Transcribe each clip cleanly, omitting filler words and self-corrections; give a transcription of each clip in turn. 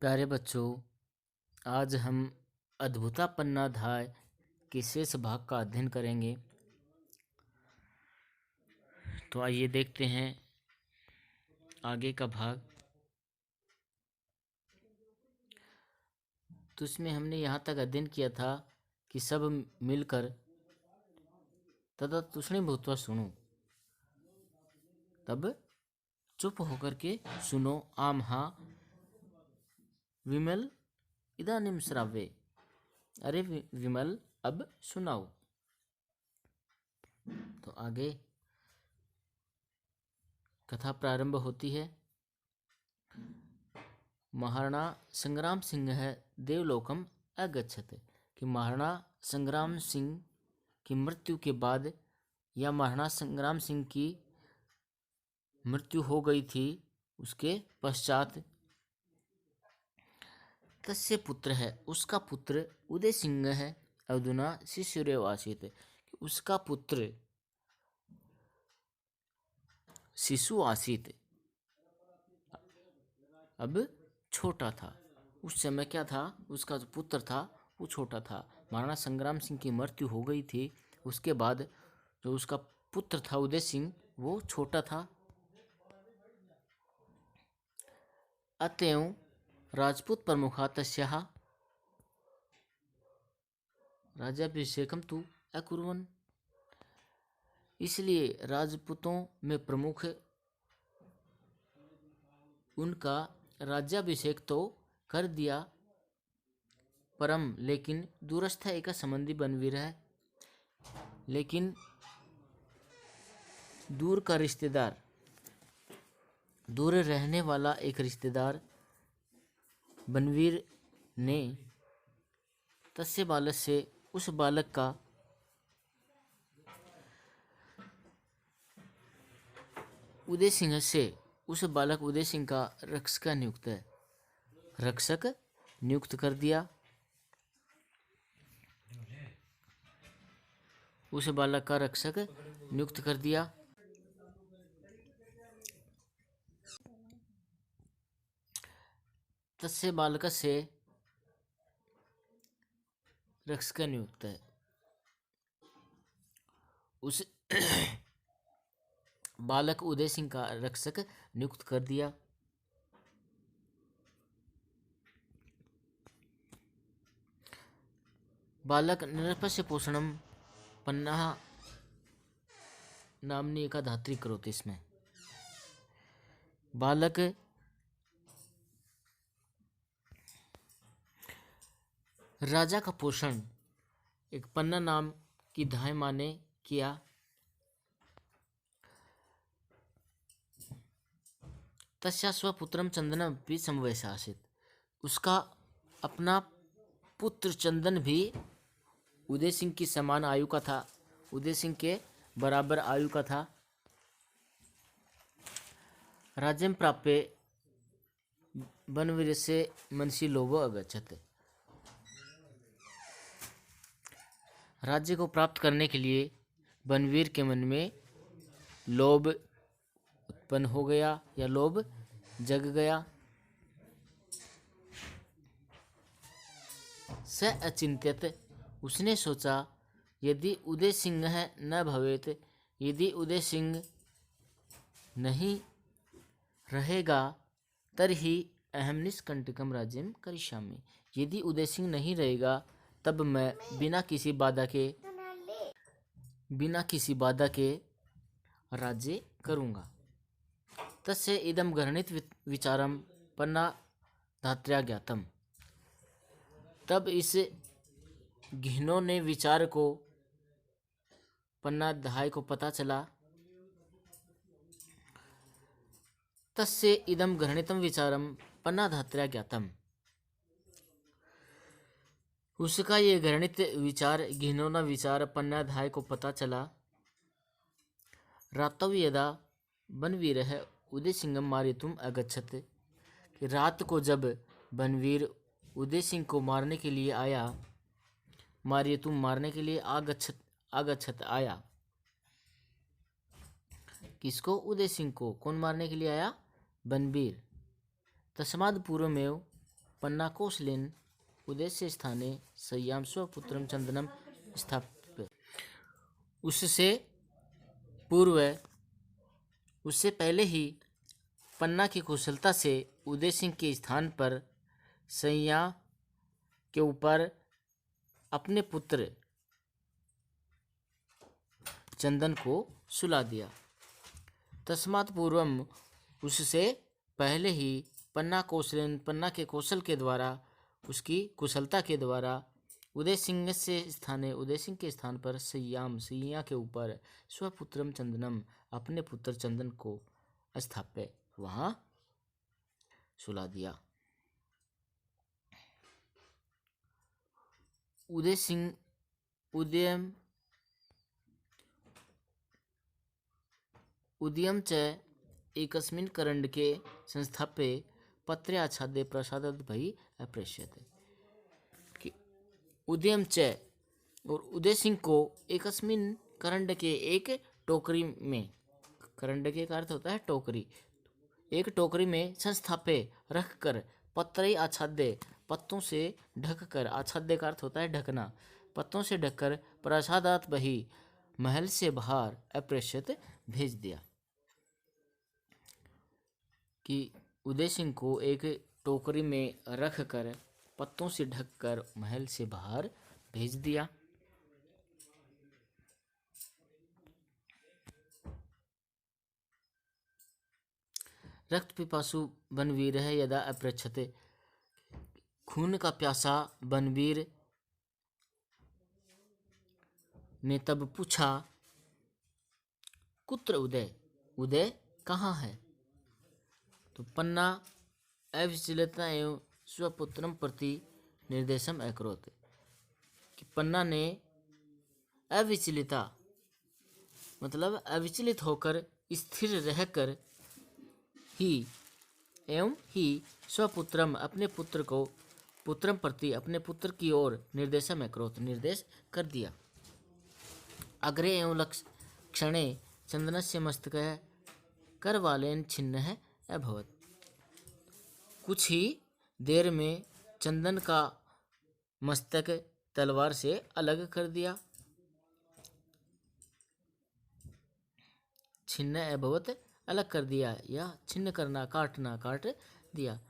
प्यारे बच्चों, आज हम अद्भुता पन्नाध्याय के शेष भाग का अध्ययन करेंगे। तो आइए देखते हैं आगे का भाग। तो इसमें हमने यहाँ तक अध्ययन किया था कि सब मिलकर तदा तुष्णी भूतवा सुनो, तब चुप होकर के सुनो। आम हाँ विमल इदानीम श्राव्ये, अरे विमल अब सुनाओ। तो आगे कथा प्रारंभ होती है। महाराणा संग्राम सिंह है देवलोकम अगच्छत, कि महाराणा संग्राम सिंह की मृत्यु के बाद या महाराणा संग्राम सिंह की मृत्यु हो गई थी, उसके पश्चात तस्य पुत्र है, उसका पुत्र उदय सिंह है। अधुना शिशुरेव आसीत, उसका पुत्र शिशु आसीत, अब छोटा था। उस समय क्या था, उसका जो पुत्र था वो छोटा था। महाराणा संग्राम सिंह की मृत्यु हो गई थी, उसके बाद जो उसका पुत्र था उदय सिंह वो छोटा था। अतएव राजपूत प्रमुखा तस्याः राज्याभिषेकम तु अकुर्वन्, इसलिए राजपूतों में प्रमुख उनका राज्याभिषेक तो कर दिया, परम लेकिन दूरस्थ एक संबंधी बनवीर है, लेकिन दूर का रिश्तेदार, दूर रहने वाला एक रिश्तेदार बनवीर ने तस्य बालक से, उस बालक का उदय सिंह से, उस बालक उदय सिंह का रक्षक नियुक्त कर दिया। उस बालक का रक्षक नियुक्त कर दिया। तस्य बालक से रक्षक नियुक्त है, उस बालक उदय सिंह का रक्षक नियुक्त कर दिया। बालक निरपस्य पोषणम पन्नाः नामनी एका धात्री करोति, इसमें बालक राजा का पोषण एक पन्ना नाम की धाय माँ ने किया। तस्या स्वपुत्रम चंदनम भी समवयसा आसीत, उसका अपना पुत्र चंदन भी उदय सिंह की समान आयु का था, उदय सिंह के बराबर आयु का था। राज्यम प्राप्य बनवीर से मनसी लोभो अगच्छत, राज्य को प्राप्त करने के लिए बनवीर के मन में लोभ उत्पन्न हो गया या लोभ जग गया। स अचिंत्यत, उसने सोचा यदि उदय सिंह न भवेत, यदि उदय सिंह नहीं रहेगा, तर्हि अहम निष्कंटकम राज्यम करिष्यामि, यदि उदय सिंह नहीं रहेगा तब मैं बिना किसी बाधा के राज्य करूँगा। तस्य इदम गृहीत विचारम पन्ना धात्र्या ज्ञातम, तब इस घिनौने विचार को पन्नाध्याय को पता चला। तस्य इदम गृहीतम विचारम पन्ना धात्र्या ज्ञातम, उसका ये घृणित विचार, घिनौना विचार पन्नाध्याय को पता चला। रातव यदा बनवीर है उदय सिंह मारितुम अगच्छत, कि रात को जब बनवीर उदय सिंह को मारने के लिए आया, मारितुम मारने के लिए अगच्छत आया। किसको? उदय सिंह को। कौन मारने के लिए आया? बनवीर। तस्माद पूर्वमेव पन्ना कोसलेन उदयस्य स्थाने संयाम स्वपुत्रम चंदनम स्थाप्य। उससे पहले ही पन्ना की कुशलता से उदय सिंह के स्थान पर सैया के ऊपर अपने पुत्र चंदन को सुला दिया। तस्मात् पूर्वम, उससे पहले ही पन्ना के कौशल के द्वारा, उसकी कुशलता के द्वारा उदय सिंह के स्थान पर सैया के ऊपर स्वपुत्रम चंदनम अपने पुत्र चंदन को स्थाप्य वहां सुला दिया। उदय सिंह उदयम च एकस्मिन् करण्डके संस्थाप्ये पत्रे आच्छाद्य प्रसादात् बहिः अप्रेष्यते। कि उदयम च और उदय सिंह को एकस्मिन् करण्डके एक टोकरी में, करण्डके का अर्थ होता है टोकरी, एक टोकरी में संस्थाप्य रखकर पत्रे आच्छाद्य पत्तों से ढककर, आच्छाद्य का अर्थ होता है ढकना, पत्तों से ढककर प्रसादात् बहिः महल से बाहर अप्रेष्यत भेज दिया। कि उदय सिंह को एक टोकरी में रखकर पत्तों से ढककर महल से बाहर भेज दिया। रक्त पिपासु बनवीर है यदा अपृच्छते। खून का प्यासा बनवीर ने तब पूछा, कुत्र उदय, उदय कहाँ है? तो पन्ना अविचलिता एवं स्वपुत्रम प्रति निर्देशम अकरोत्। कि पन्ना ने अविचलिता मतलब अविचलित होकर, स्थिर रहकर ही स्वपुत्रम अपने पुत्र को, पुत्रम प्रति अपने पुत्र की ओर निर्देशम अकरोत् निर्देश कर दिया। अग्रे एवं क्षणे चंदनस्य मस्तकः करवालेन छिन्नः अभवत्। कुछ ही देर में चंदन का मस्तक तलवार से अलग कर दिया। छिन्न अभवत अलग कर दिया या छिन्न करना, काटना, काट दिया।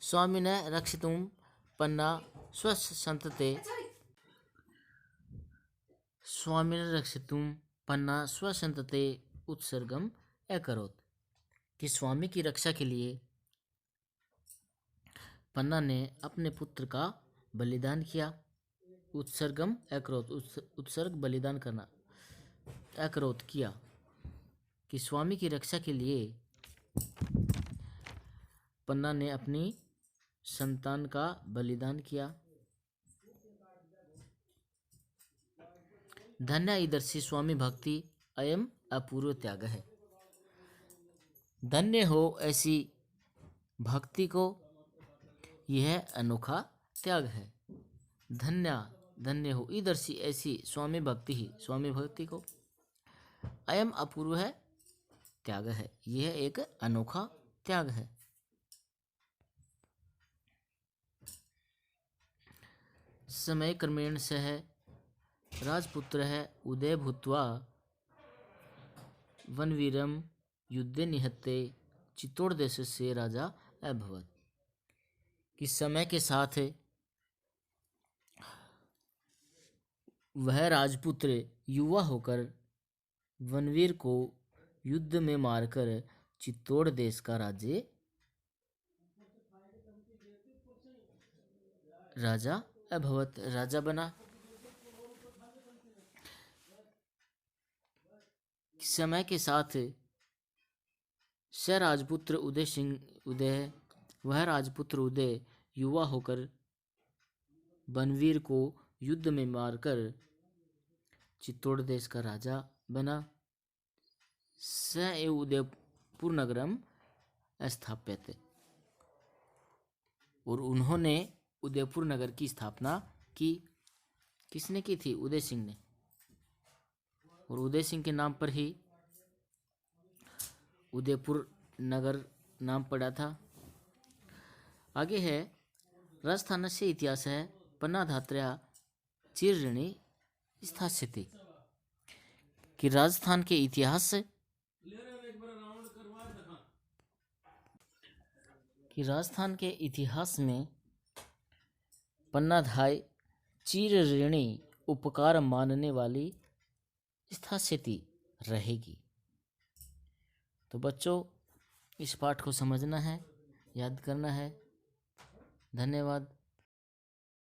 स्वामिनः रक्षितुं पन्ना स्वसंतते, स्वामिनः रक्षितुं पन्ना स्वसंतते उत्सर्गम अकरोत्। कि स्वामी की रक्षा के लिए पन्ना ने अपने पुत्र का बलिदान किया। उत्सर्गम अकरोत् उत्सर्ग बलिदान करना, अकरोत् किया। कि स्वामी की रक्षा के लिए पन्ना ने अपनी संतान का बलिदान किया। धन्य ईदर्शी स्वामी भक्ति अयम अपूर्व त्याग है। धन्य हो ऐसी भक्ति को, यह अनोखा त्याग है। धन्य हो ईदर्शी ऐसी स्वामी भक्ति को, अयम अपूर्व है त्याग है, यह एक अनोखा त्याग है। समय क्रमेण सह राजपुत्र है उदय भूत्वा वनवीरम युद्धे निहत्ते चित्तौड़ देश से राजा अभवत्। कि समय के साथ वह राजपुत्र युवा होकर वनवीर को युद्ध में मारकर चित्तौड़ देश का राजा अभवत्, राजा बना। समय के साथ वह राजपुत्र उदय युवा होकर बनवीर को युद्ध में मारकर चित्तौड़ देश का राजा बना। स एव उदयपुर नगरम स्थाप्यते, और उन्होंने उदयपुर नगर की स्थापना की। किसने की थी? उदय सिंह ने। और उदय सिंह के नाम पर ही उदयपुर नगर नाम पड़ा था। आगे है राजस्थानस्य इतिहासः पन्नाधात्र्या चिरऋणी स्थास्यति। कि राजस्थान के इतिहास में पन्नाधाय चिरऋणी उपकार मानने वाली स्थास्यति रहेगी। तो बच्चों, इस पाठ को समझना है, याद करना है। धन्यवाद।